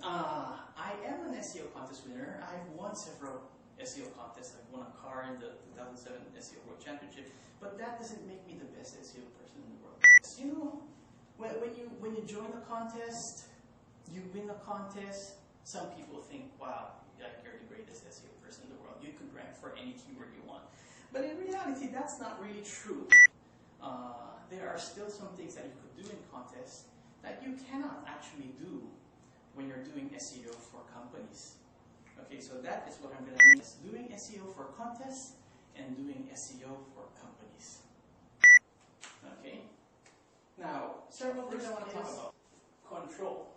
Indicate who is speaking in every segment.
Speaker 1: I am an SEO contest winner. I've won several SEO contests. I've won a car in the 2007 SEO World Championship, but that doesn't make me the best SEO person in the world. You know, when you join a contest, you win a contest, some people think, wow, like you're the greatest SEO person in the world. You could rank for any keyword you want. But in reality, that's not really true. There are still some things that you could do in contests that you cannot actually do when you're doing SEO for companies. Okay, so that is what I'm going to mean. Doing SEO for contests and doing SEO for companies. Okay? Now, several things I want to talk about. Control.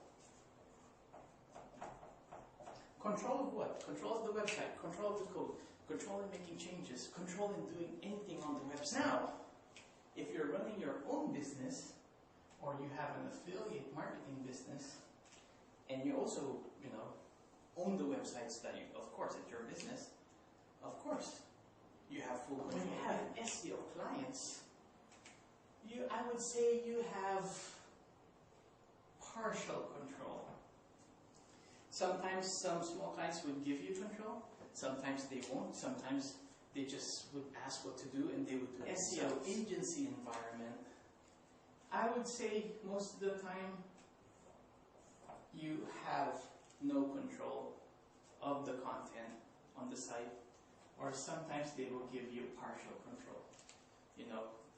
Speaker 1: Control of what? Control of the website, control of the code, control in making changes, control in doing anything on the website. Now, if you're running your own business, or you have an affiliate marketing business, and you also, own the websites that you, of course, it's your business, of course, you have full control. When you have SEO clients, I would say you have partial control. Sometimes some small clients would give you control, sometimes they won't, sometimes they just would ask what to do and they would do it. SEO agency environment, I would say most of the time you have no control of the content on the site, or sometimes they will give you partial control.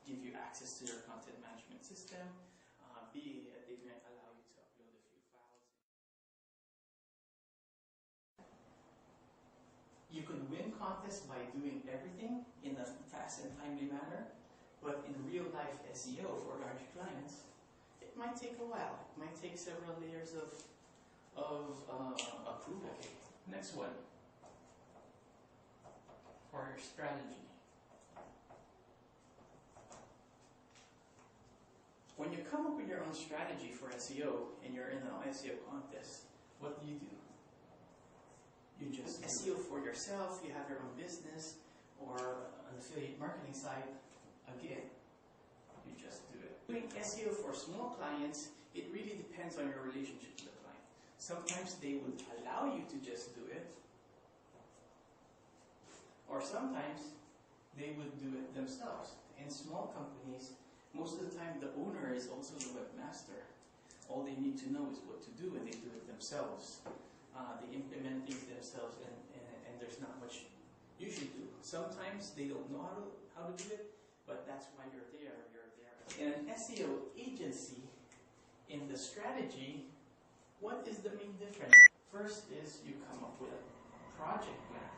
Speaker 1: Give you access to your content management system, they might allow you to upload a few files. You could win contests by doing everything in a fast and timely manner, but in real life SEO for large clients, it might take a while. It might take several layers of approval. Okay. Next one. For your strategy. When you come up with your own strategy for SEO and you're in an SEO contest, what do? You just SEO for yourself, you have your own business, or an affiliate marketing site, again, you just do it. Doing SEO for small clients, it really depends on your relationship with the client. Sometimes they would allow you to just do it, or sometimes they would do it themselves. In small companies, most of the time the owner is also the webmaster. All they need to know is what to do, and they do it themselves. They implement things themselves, and there's not much you should do. Sometimes they don't know how to do it, but that's why you're there. In an SEO agency, in the strategy, what is the main difference? First is you come up with a project plan.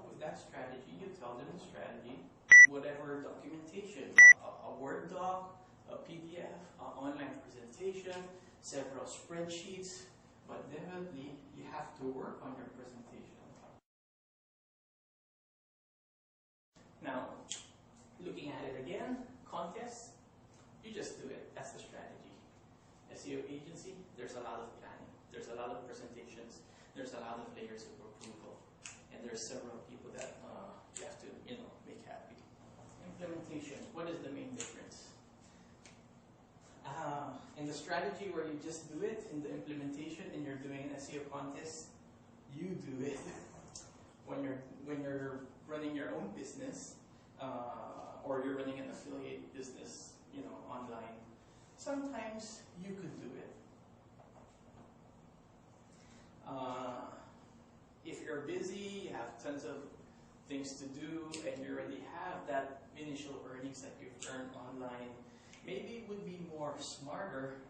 Speaker 1: With that strategy, you tell them the strategy, whatever documentation, a Word doc, a PDF, an online presentation, several spreadsheets, but definitely you have to work on your presentation. Now, looking at it again, contests, you just do it. That's the strategy. SEO agency, there's a lot of planning. There's a lot of presentations. There's a lot of layers of approval. And there's several people that you have to, make happy. Implementation, what is the main difference? In the strategy where you just do it, in the implementation and you're doing an SEO contest, you do it. When you're running your own business, or you're running an affiliate business, online, sometimes you could do it. If you're busy, you have tons of things to do, and you already have that initial earnings that you've earned online, maybe it would be more smarter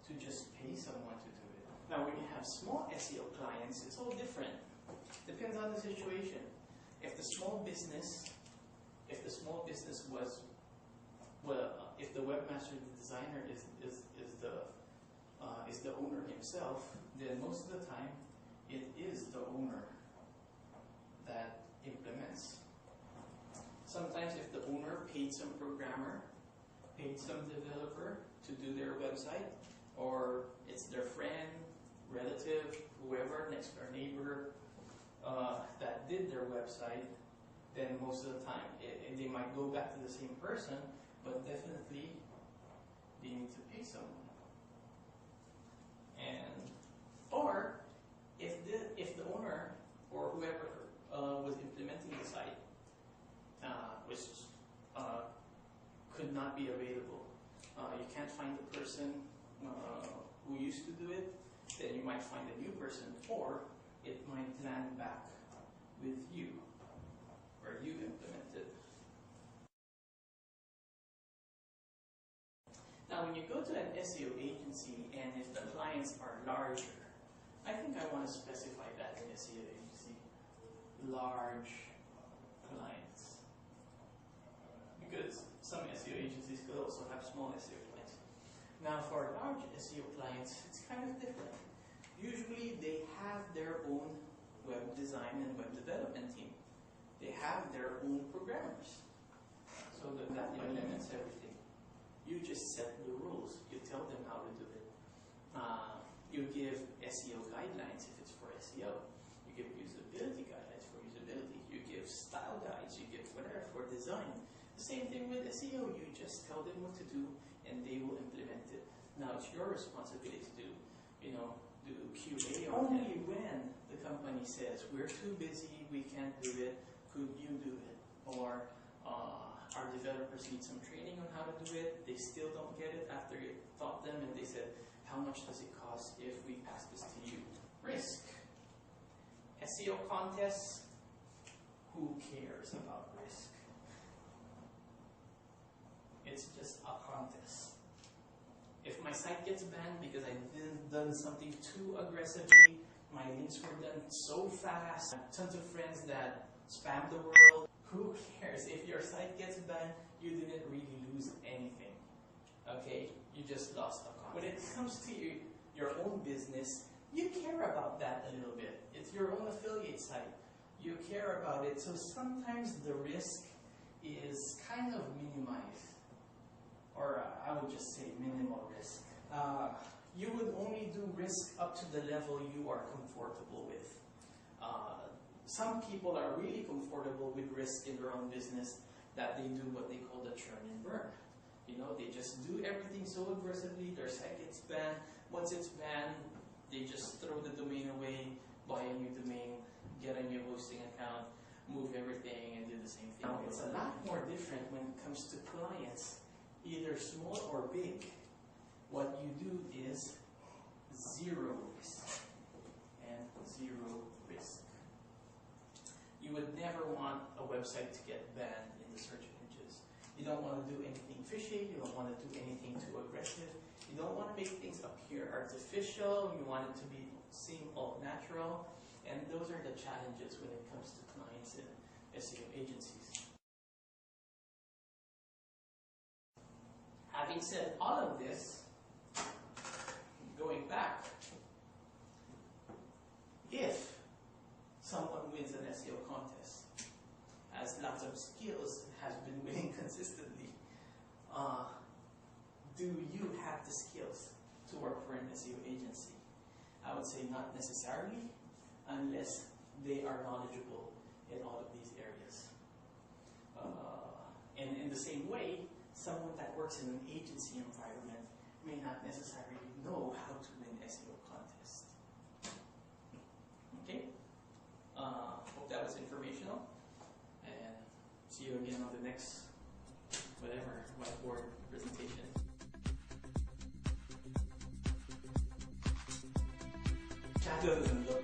Speaker 1: to just pay someone to do it. Now, when you have small SEO clients, it's all different. Depends on the situation. If the small business was, if the webmaster, the designer is the owner himself, then most of the time it is the owner that implements. Sometimes if the owner paid some programmer, paid some developer to do their website, or it's their friend, relative, whoever, next door neighbor that did their website, then most of the time they might go back to the same person, but definitely they need to pay someone. Or person who used to do it, then you might find a new person, or it might land back with you, or you implement it. Now, when you go to an SEO agency, and if the clients are larger, I think I want to specify that in SEO agency, large clients, because some SEO agencies could also have small SEO clients. Now, for large SEO clients, it's kind of different. Usually, they have their own web design and web development team. They have their own programmers, so that limits everything. You just set the rules. You tell them how to do it. You give SEO guidelines if it's for SEO. You give usability guidelines for usability. You give style guides. You give whatever for design. The same thing with SEO. You just tell them what to do, and they will implement it. Now it's your responsibility to do QA only when the company says we're too busy, we can't do it. Could you do it? Or our developers need some training on how to do it. They still don't get it after you taught them, and they said, how much does it cost if we pass this to you? Risk. SEO contests, who cares about risk? It's just a contest. If my site gets banned because I done something too aggressively, my links were done so fast, tons of friends that spam the world, who cares? If your site gets banned, you didn't really lose anything. Okay? You just lost a contest. When it comes to your own business, you care about that a little bit. It's your own affiliate site. You care about it, so sometimes the risk is kind of minimized. Or I would just say minimal risk. You would only do risk up to the level you are comfortable with. Some people are really comfortable with risk in their own business that they do what they call the churn and burn. They just do everything so aggressively, their site gets banned. Once it's banned, they just throw the domain away, buy a new domain, get a new hosting account, move everything, and do the same thing. Now, it's a lot more different when it comes to clients, either small or big. What you do is zero risk and zero risk. You would never want a website to get banned in the search engines. You don't want to do anything fishy. You don't want to do anything too aggressive. You don't want to make things appear artificial. You want it to seem all natural. And those are the challenges when it comes to clients and SEO agencies. Having said all of this, going back, if someone wins an SEO contest, has lots of skills, has been winning consistently, do you have the skills to work for an SEO agency? I would say not necessarily, unless they are knowledgeable in all of these areas. And in the same way, someone that works in an agency environment may not necessarily know how to win SEO contests. Okay? Hope that was informational, and see you again on the next whiteboard presentation. Shadow doesn't look